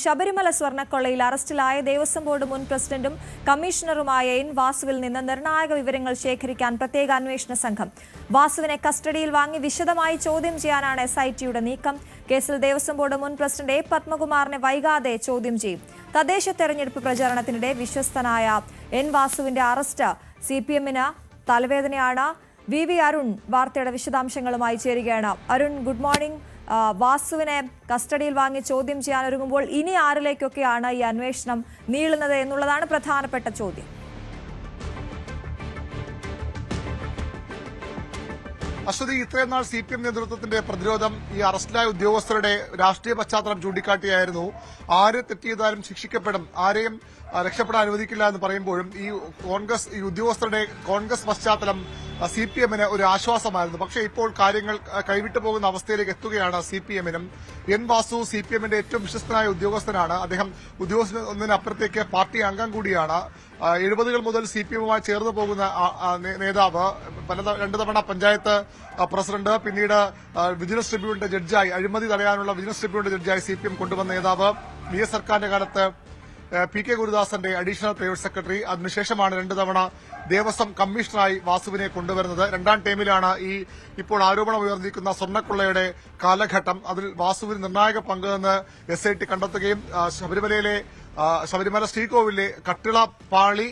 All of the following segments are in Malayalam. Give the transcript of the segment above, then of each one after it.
ശബരിമല സ്വർണ്ണക്കൊള്ളയിൽ അറസ്റ്റിലായ ദേവസ്വം ബോർഡ് മുൻ പ്രസിഡന്റും കമ്മീഷണറുമായ എൻ വാസുവിൽ നിന്ന് നിർണായക വിവരങ്ങൾ ശേഖരിക്കാൻ പ്രത്യേക അന്വേഷണ സംഘം. വാസുവിനെ കസ്റ്റഡിയിൽ വാങ്ങി വിശദമായി ചോദ്യം ചെയ്യാനാണ് SITയുടെ നീക്കം. കേസിൽ ദേവസ്വം ബോർഡ് മുൻ പ്രസിഡന്റ് A. പത്മകുമാറിനെ വൈകാതെ ചോദ്യം ചെയ്യും. തദ്ദേശ തെരഞ്ഞെടുപ്പ് പ്രചാരണത്തിനിടെ വിശ്വസ്തനായ എൻ വാസുവിന്റെ അറസ്റ്റ് CPMന് തലവേദനയാണ്. VV അരുൺ വാർത്തയുടെ വിശദാംശങ്ങളുമായി ചേരുകയാണ്. Arun, good morning. വാസുവിനെ കസ്റ്റഡിയിൽ വാങ്ങി ചോദ്യം ചെയ്യാനൊരുങ്ങുമ്പോൾ ഇനി ആരിലേക്കൊക്കെയാണ് ഈ അന്വേഷണം നീളുന്നത് എന്നുള്ളതാണ് പ്രധാനപ്പെട്ട ചോദ്യം. അശ്വതി, ഇത്രയും നാൾ CPM നേതൃത്വത്തിന്റെ പ്രതിരോധം ഈ അറസ്റ്റിലായ ഉദ്യോഗസ്ഥരുടെ രാഷ്ട്രീയ പശ്ചാത്തലം ചൂണ്ടിക്കാട്ടിയായിരുന്നു. ആര് തെറ്റ് ചെയ്താലും ശിക്ഷിക്കപ്പെടും, ആരെയും രക്ഷപ്പെടാൻ അനുവദിക്കില്ല എന്ന് പറയുമ്പോഴും ഈ ഉദ്യോഗസ്ഥരുടെ കോൺഗ്രസ് പശ്ചാത്തലം CPMന് ഒരു ആശ്വാസമായിരുന്നു. പക്ഷേ ഇപ്പോൾ കാര്യങ്ങൾ കൈവിട്ടു പോകുന്ന അവസ്ഥയിലേക്ക് എത്തുകയാണ് CPMനും. എൻ വാസു CPMന്റെ ഏറ്റവും വിശ്വസ്തനായ ഉദ്യോഗസ്ഥനാണ്. അദ്ദേഹം ഉദ്യോഗസ്ഥനൊന്നിനപ്പുറത്തേക്ക് പാർട്ടി അംഗം കൂടിയാണ്. 70കൾ മുതൽ CPMുമായി ചേർന്ന് പോകുന്ന നേതാവ്, രണ്ടു തവണ പഞ്ചായത്ത് പ്രസിഡന്റ്, പിന്നീട് വിജിലൻസ് ട്രിബ്യൂണലിന്റെ ജഡ്ജായി, അഴിമതി തടയാനുള്ള വിജിലൻസ് ട്രിബ്യൂണലിന്റെ ജഡ്ജായി CPM കൊണ്ടുവന്ന നേതാവ്. VS സർക്കാരിന്റെ കാലത്ത് PK ഗുരുദാസന്റെ അഡീഷണൽ പ്രൈവറ്റ് സെക്രട്ടറി, അതിനുശേഷമാണ് രണ്ടു തവണ ദേവസ്വം കമ്മീഷണറായി വാസുവിനെ കൊണ്ടുവരുന്നത്. രണ്ടാം ടൈമിലാണ് ഇപ്പോൾ ആരോപണം ഉയർന്നിരിക്കുന്ന സ്വർണ്ണക്കൊള്ളയുടെ കാലഘട്ടം. അതിൽ വാസുവിന് നിർണായക പങ്കെന്ന് SIT കണ്ടെത്തുകയും ശബരിമല ശ്രീകോവിലെ കട്ടിള പാളി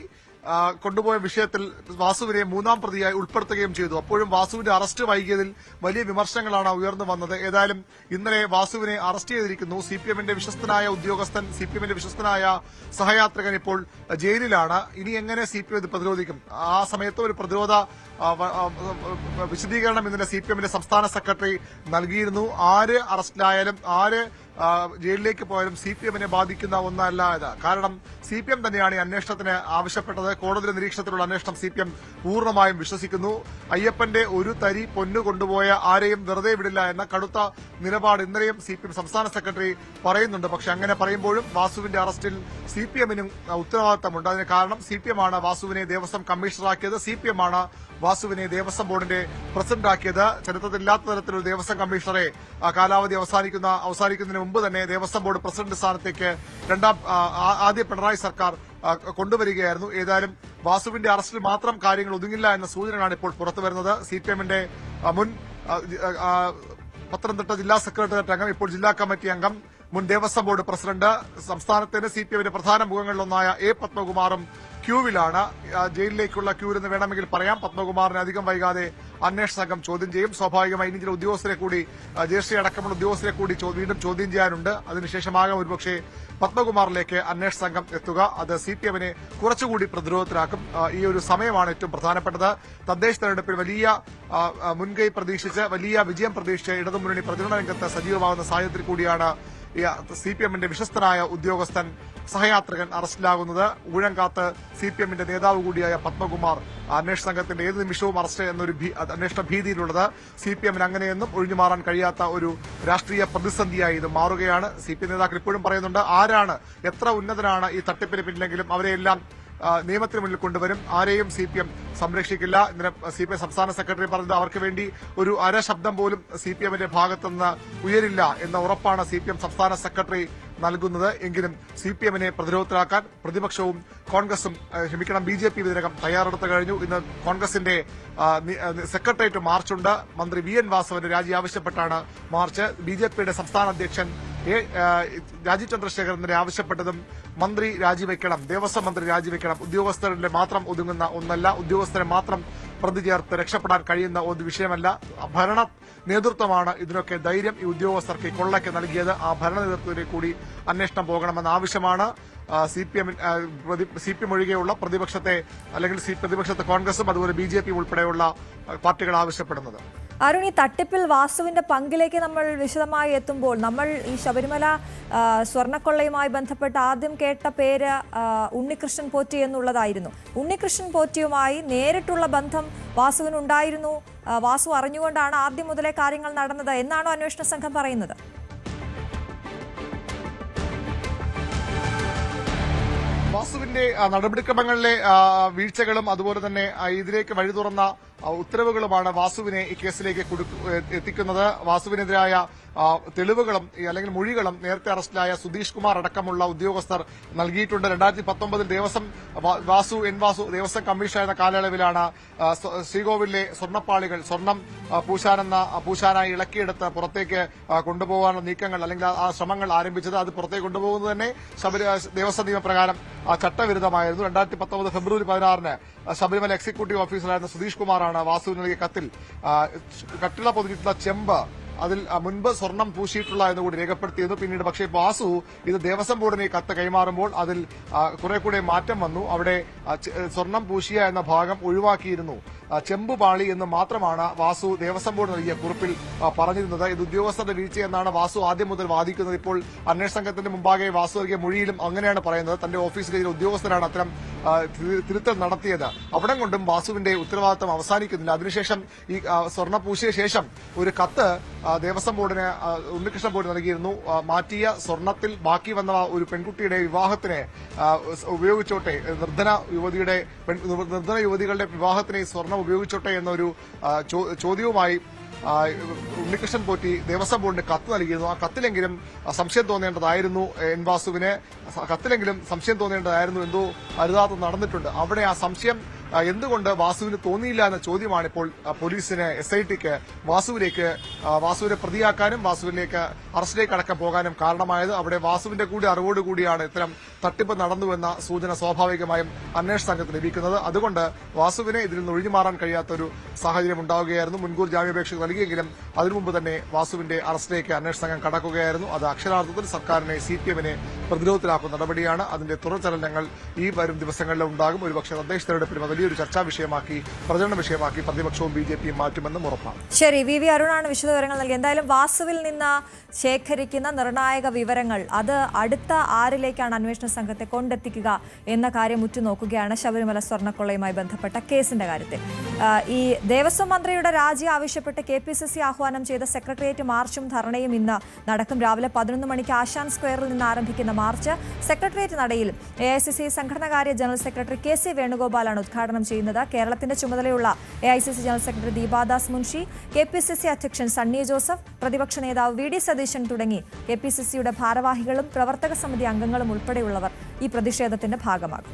കൊണ്ടുപോയ വിഷയത്തിൽ വാസുവിനെ മൂന്നാം പ്രതിയായി ഉൾപ്പെടുത്തുകയും ചെയ്തു. അപ്പോഴും വാസുവിന്റെ അറസ്റ്റ് വൈകിയതിൽ വലിയ വിമർശനങ്ങളാണ് ഉയർന്നു വന്നത്. ഏതായാലും ഇന്നലെ വാസുവിനെ അറസ്റ്റ് ചെയ്തിരിക്കുന്നു. CPMന്റെ വിശ്വസ്തനായ ഉദ്യോഗസ്ഥൻ, CPMന്റെ വിശ്വസ്തനായ സഹയാത്രികൻ ഇപ്പോൾ ജയിലിലാണ്. ഇനി എങ്ങനെ CPM ഇത് പ്രതിരോധിക്കും? ആ സമയത്ത് ഒരു പ്രതിരോധ വിശദീകരണം ഇന്നലെ CPMന്റെ സംസ്ഥാന സെക്രട്ടറി നൽകിയിരുന്നു. ആര് അറസ്റ്റിലായാലും ആര് ജയിലിലേക്ക് പോയാലും CPMനെ ബാധിക്കുന്ന ഒന്നല്ല ഇത്. കാരണം CPM തന്നെയാണ് ഈ അന്വേഷണത്തിന് ആവശ്യപ്പെട്ടത്. കോടതി നിരീക്ഷണത്തിലുള്ള അന്വേഷണം CPM പൂർണ്ണമായും വിശ്വസിക്കുന്നു. അയ്യപ്പന്റെ ഒരു തരി പൊന്നു കൊണ്ടുപോയ ആരെയും വെറുതെ വിടില്ല എന്ന കടുത്ത നിലപാട് ഇന്നലെയും CPM സംസ്ഥാന സെക്രട്ടറി പറയുന്നുണ്ട്. പക്ഷെ അങ്ങനെ പറയുമ്പോഴും വാസുവിന്റെ അറസ്റ്റിൽ CPMനും ഉത്തരവാദിത്തമുണ്ട്. അതിന് കാരണം CPMാണ് വാസുവിനെ ദേവസ്വം കമ്മീഷണറാക്കിയത്. CPMാണ് വാസുവിനെ ദേവസ്വം ബോർഡിന്റെ പ്രസിഡന്റാക്കിയത്. ചരിത്രത്തിലില്ലാത്ത തരത്തിലൊരു ദേവസ്വം കമ്മീഷണറെ കാലാവധി അവസാനിക്കുന്നതിന് മുമ്പ് തന്നെ ദേവസ്വം ബോർഡ് പ്രസിഡന്റ് സ്ഥാനത്തേക്ക് ആദ്യ പിണറായി സർക്കാർ കൊണ്ടുവരികയായിരുന്നു. ഏതായാലും വാസുവിന്റെ അറസ്റ്റിൽ മാത്രം കാര്യങ്ങൾ ഒതുങ്ങില്ല എന്ന സൂചനകളാണ് ഇപ്പോൾ പുറത്തുവരുന്നത്. CPMന്റെ മുൻ പത്തനംതിട്ട ജില്ലാ സെക്രട്ടേറിയറ്റ് അംഗം, ഇപ്പോൾ ജില്ലാ കമ്മിറ്റി അംഗം, മുൻ ദേവസ്വം ബോർഡ് പ്രസിഡന്റ്, സംസ്ഥാനത്തിന്റെ CPMന്റെ പ്രധാന മുഖങ്ങളിലൊന്നായ A. പത്മകുമാറും ക്യൂവിലാണ്. ജയിലിലേക്കുള്ള ക്യൂവിലെന്ന് വേണമെങ്കിൽ പറയാം. പത്മകുമാറിനെ അധികം വൈകാതെ അന്വേഷണ സംഘം ചോദ്യം ചെയ്യും. സ്വാഭാവികമായി ഇനി ചില ഉദ്യോഗസ്ഥരെ കൂടി, ജയശ്രീ അടക്കമുള്ള ഉദ്യോഗസ്ഥരെ കൂടി വീണ്ടും ചോദ്യം ചെയ്യാനുണ്ട്. അതിനുശേഷമാകാം ഒരുപക്ഷെ പത്മകുമാറിലേക്ക് അന്വേഷണ സംഘം എത്തുക. അത് CPMനെ കുറച്ചുകൂടി പ്രതിരോധത്തിലാക്കും. ഈ ഒരു സമയമാണ് ഏറ്റവും പ്രധാനപ്പെട്ടത്. തദ്ദേശ തെരഞ്ഞെടുപ്പിൽ വലിയ മുൻകൈ പ്രതീക്ഷിച്ച്, വലിയ വിജയം പ്രതീക്ഷിച്ച് ഇടതുമുന്നണി പ്രചരണ രംഗത്ത് സജീവമാകുന്ന സാഹചര്യത്തിൽ കൂടിയാണ് CPMന്റെ വിശ്വസ്തനായ ഉദ്യോഗസ്ഥൻ, സഹയാത്രികൻ അറസ്റ്റിലാകുന്നത്. ഊഴംകാത്ത് CPMന്റെ നേതാവ് കൂടിയായ പത്മകുമാർ അന്വേഷണ സംഘത്തിന്റെ ഏത് നിമിഷവും അറസ്റ്റ് എന്നൊരു അന്വേഷണ ഭീതിയിലുള്ളത്. CPMന് അങ്ങനെയൊന്നും ഒഴിഞ്ഞുമാറാൻ കഴിയാത്ത ഒരു രാഷ്ട്രീയ പ്രതിസന്ധിയായി ഇത് മാറുകയാണ്. CPM നേതാക്കൾ ഇപ്പോഴും പറയുന്നുണ്ട്, ആരാണ്, എത്ര ഉന്നതനാണ് ഈ തട്ടിപ്പിന് പിന്നിലെങ്കിലും അവരെയെല്ലാം നിയമത്തിന് മുന്നിൽ കൊണ്ടുവരും, ആരെയും CPM സംരക്ഷിക്കില്ല. ഇന്നലെ CPM സംസ്ഥാന സെക്രട്ടറി പറഞ്ഞത് അവർക്ക് വേണ്ടി ഒരു അര ശബ്ദം പോലും CPMന്റെ ഭാഗത്തുനിന്ന് ഉയരില്ല എന്ന ഉറപ്പാണ് CPM സംസ്ഥാന സെക്രട്ടറി നൽകുന്നത്. എങ്കിലും CPMനെ പ്രതിരോധത്തിലാക്കാൻ പ്രതിപക്ഷവും കോൺഗ്രസും BJP ഇതിനകം തയ്യാറെടുത്ത് കഴിഞ്ഞു. ഇന്ന് കോൺഗ്രസിന്റെ സെക്രട്ടേറിയറ്റ് മാർച്ചുണ്ട്. മന്ത്രി VN വാസവന്റെ രാജി ആവശ്യപ്പെട്ടാണ് മാർച്ച്. BJPയുടെ സംസ്ഥാന അധ്യക്ഷൻ രാജീവ് ചന്ദ്രശേഖരൻ ഇന്നലെ ആവശ്യപ്പെട്ടതും മന്ത്രി രാജിവെക്കണം, ദേവസ്വം മന്ത്രി രാജിവെക്കണം. ഉദ്യോഗസ്ഥരുടെ മാത്രം ഒതുങ്ങുന്ന ഒന്നല്ല, ഉദ്യോഗസ്ഥരെ മാത്രം പ്രതി ചേർത്ത് രക്ഷപ്പെടാൻ കഴിയുന്ന ഒരു വിഷയമല്ല. ഭരണ നേതൃത്വമാണ് ഇതിനൊക്കെ ധൈര്യം ഈ ഉദ്യോഗസ്ഥർക്ക് ഈ കൊള്ളയ്ക്ക് നൽകിയത്. ആ ഭരണ നേതൃത്വത്തിലേക്ക് കൂടി അന്വേഷണം പോകണമെന്ന ആവശ്യമാണ് CPM ഒഴികെയുള്ള പ്രതിപക്ഷത്തെ കോൺഗ്രസും അതുപോലെ BJP ഉൾപ്പെടെയുള്ള പാർട്ടികൾ ആവശ്യപ്പെടുന്നത്. അരുൺ, ഈ തട്ടിപ്പിൽ വാസുവിന്റെ പങ്കിലേക്ക് നമ്മൾ വിശദമായി എത്തുമ്പോൾ നമ്മൾ ഈ ശബരിമല സ്വർണ്ണക്കൊള്ളയുമായി ബന്ധപ്പെട്ട് ആദ്യം കേട്ട പേര് ഉണ്ണികൃഷ്ണൻ പോറ്റി എന്നുള്ളതായിരുന്നു. ഉണ്ണികൃഷ്ണൻ പോറ്റിയുമായി നേരിട്ടുള്ള ബന്ധം വാസുവിനുണ്ടായിരുന്നു, വാസു അറിഞ്ഞുകൊണ്ടാണ് ആദ്യം മുതലേ കാര്യങ്ങൾ നടന്നത് എന്നാണോ അന്വേഷണ സംഘം പറയുന്നത്? വാസുവിന്റെ നടപടിക്രമങ്ങളിലെ വീഴ്ചകളും അതുപോലെ തന്നെ ഇതിലേക്ക് വഴി തുറന്ന ഉത്തരവുകളുമാണ് വാസുവിനെ ഈ കേസിലേക്ക് എത്തിക്കുന്നത്. വാസുവിനെതിരായ തെളിവുകളും അല്ലെങ്കിൽ മൊഴികളും നേരത്തെ അറസ്റ്റിലായ സുധീഷ് കുമാർ അടക്കമുള്ള ഉദ്യോഗസ്ഥർ നൽകിയിട്ടുണ്ട്. 2019 വാസു ദേവസ്വം കമ്മീഷണറായിരുന്ന കാലയളവിലാണ് ശ്രീകോവിലിലെ സ്വർണ്ണപ്പാളികൾ സ്വർണം പൂശാനായി ഇളക്കിയെടുത്ത് പുറത്തേക്ക് കൊണ്ടുപോകാനുള്ള നീക്കങ്ങൾ അല്ലെങ്കിൽ ആ ശ്രമങ്ങൾ ആരംഭിച്ചത്. അത് പുറത്തേക്ക് കൊണ്ടുപോകുന്നത് തന്നെ ദേവസ്വം നിയമപ്രകാരം ചട്ടവിരുദ്ധമായിരുന്നു. 2019 ഫെബ്രുവരി 16-ന് ശബരിമല എക്സിക്യൂട്ടീവ് ഓഫീസറായിരുന്ന സുധീഷ് കുമാറാണ് വാസുവിന് നൽകിയ കത്തിൽ കട്ടിള പൊതിഞ്ഞിട്ടുള്ള ചെമ്പ് അതിൽ മുൻപ് സ്വർണം പൂശിയിട്ടുള്ള എന്നുകൂടി രേഖപ്പെടുത്തിയിരുന്നു. പിന്നീട് പക്ഷേ വാസു ഇത് ദേവസ്വം ബോർഡിന് കത്ത് കൈമാറുമ്പോൾ അതിൽ കുറെ കൂടെ മാറ്റം വന്നു. അവിടെ സ്വർണം പൂശിയ എന്ന ഭാഗം ഒഴിവാക്കിയിരുന്നു. ചെമ്പുപാളി എന്ന് മാത്രമാണ് വാസു ദേവസ്വം ബോർഡ് നൽകിയ കുറിപ്പിൽ പറഞ്ഞിരുന്നത്. ഇത് ഉദ്യോഗസ്ഥരുടെ വീഴ്ചയെന്നാണ് വാസു ആദ്യം മുതൽ വാദിക്കുന്നത്. ഇപ്പോൾ അന്വേഷണ സംഘത്തിന്റെ മുമ്പാകെ വാസു നൽകിയ മൊഴിയിലും അങ്ങനെയാണ് പറയുന്നത്. തന്റെ ഓഫീസിലെ ഉദ്യോഗസ്ഥരാണ് അത്തരം തിരുത്തൽ നടത്തിയത്. അവിടം കൊണ്ടും വാസുവിന്റെ ഉത്തരവാദിത്തം അവസാനിക്കുന്നില്ല. അതിനുശേഷം ഈ സ്വർണ്ണ പൂശിയ ശേഷം ഒരു കത്ത് ദേവസ്വം ബോർഡിന് ഉണ്ണികൃഷ്ണൻ ബോർഡ് നൽകിയിരുന്നു. മാറ്റിയ സ്വർണത്തിൽ ബാക്കി വന്ന ഒരു പെൺകുട്ടിയുടെ വിവാഹത്തിന് ഉപയോഗിച്ചോട്ടെ, നിർധന യുവതികളുടെ വിവാഹത്തിന് സ്വർണം ഉപയോഗിച്ചോട്ടെ എന്നൊരു ചോദ്യവുമായി ഉണ്ണികൃഷ്ണൻ പോറ്റി ദേവസ്വം ബോർഡിന് കത്ത് നൽകിയിരുന്നു. ആ കത്തിലെങ്കിലും സംശയം തോന്നേണ്ടതായിരുന്നു വാസുവിന്. എന്തോ അരുതാത്ത നടന്നിട്ടുണ്ട്. അവിടെ ആ സംശയം എന്തുകൊണ്ട് വാസുവിന് തോന്നിയില്ല എന്ന ചോദ്യമാണ് ഇപ്പോൾ പോലീസിന് SITക്ക് വാസുവിനെ പ്രതിയാക്കാനും വാസുവിലേക്ക് അറസ്റ്റിലേക്ക് അടക്കം പോകാനും കാരണമായത്. അവിടെ വാസുവിന്റെ കൂടി അറിവോടുകൂടിയാണ് ഇത്തരം തട്ടിപ്പ് നടന്നുവെന്ന സൂചന സ്വാഭാവികമായും അന്വേഷണ സംഘത്തിന് ലഭിക്കുന്നത്. അതുകൊണ്ട് വാസുവിനെ ഇതിൽ നിന്ന് ഒഴിഞ്ഞുമാറാൻ കഴിയാത്തൊരു സാഹചര്യം ഉണ്ടാവുകയായിരുന്നു. മുൻകൂർ ജാമ്യാപേക്ഷ നൽകിയെങ്കിലും അതിനു മുമ്പ് തന്നെ വാസുവിന്റെ അറസ്റ്റിലേക്ക് അന്വേഷണ സംഘം കടക്കുകയായിരുന്നു. അത് അക്ഷരാർത്ഥത്തിൽ സർക്കാരിനെ CPMനെ പ്രതിരോധത്തിലാക്കുന്ന നടപടിയാണ്. അതിന്റെ തുടർചലനങ്ങൾ ഈ വരും ദിവസങ്ങളിൽ ഉണ്ടാകും. ഒരുപക്ഷെ തദ്ദേശ തെരഞ്ഞെടുപ്പിലും വലിയൊരു ചർച്ചാ വിഷയമാക്കി പ്രചരണ വിഷയമാക്കി പ്രതിപക്ഷവും BJPയും മാറ്റുമെന്നും ഉറപ്പാണ്. ശരി, VV അരുണാണ് വിശദവിവരങ്ങൾ നൽകി. എന്തായാലും വാസുവിൽ നിന്ന് ശേഖരിക്കുന്ന നിർണായക വിവരങ്ങൾ അത് അടുത്ത ആരിലേക്കാണ് അന്വേഷണ സംഘത്തെ കൊണ്ടെത്തിക്കുക എന്ന കാര്യം ഉറ്റുനോക്കുകയാണ് ശബരിമല സ്വർണ്ണക്കൊള്ളയുമായി ബന്ധപ്പെട്ട കേസിന്റെ കാര്യത്തിൽ. ഈ ദേവസ്വം മന്ത്രിയുടെ രാജി ആവശ്യപ്പെട്ട് KPCC ആഹ്വാനം ചെയ്ത സെക്രട്ടേറിയറ്റ് മാർച്ചും ധർണയും ഇന്ന് നടക്കും. രാവിലെ 11 മണിക്ക് ആശാൻ സ്ക്വയറിൽ നിന്ന് ആരംഭിക്കുന്ന മാർച്ച് സെക്രട്ടേറിയറ്റ് നടയിൽ AICC സംഘടനാകാര്യ ജനറൽ സെക്രട്ടറി KC വേണുഗോപാലാണ് ഉദ്ഘാടനം ചെയ്യുന്നത്. കേരളത്തിന്റെ ചുമതലയുള്ള AICC general secretary Deepa Das Munshi, KPCC അധ്യക്ഷൻ സണ്ണി ജോസഫ്, പ്രതിപക്ഷ നേതാവ് VD സതീശൻ തുടങ്ങി KPCCയുടെ ഭാരവാഹികളും പ്രവർത്തക സമിതി അംഗങ്ങളും ഉൾപ്പെടെയുള്ളവർ ഈ പ്രതിഷേധത്തിന്റെ ഭാഗമാകും.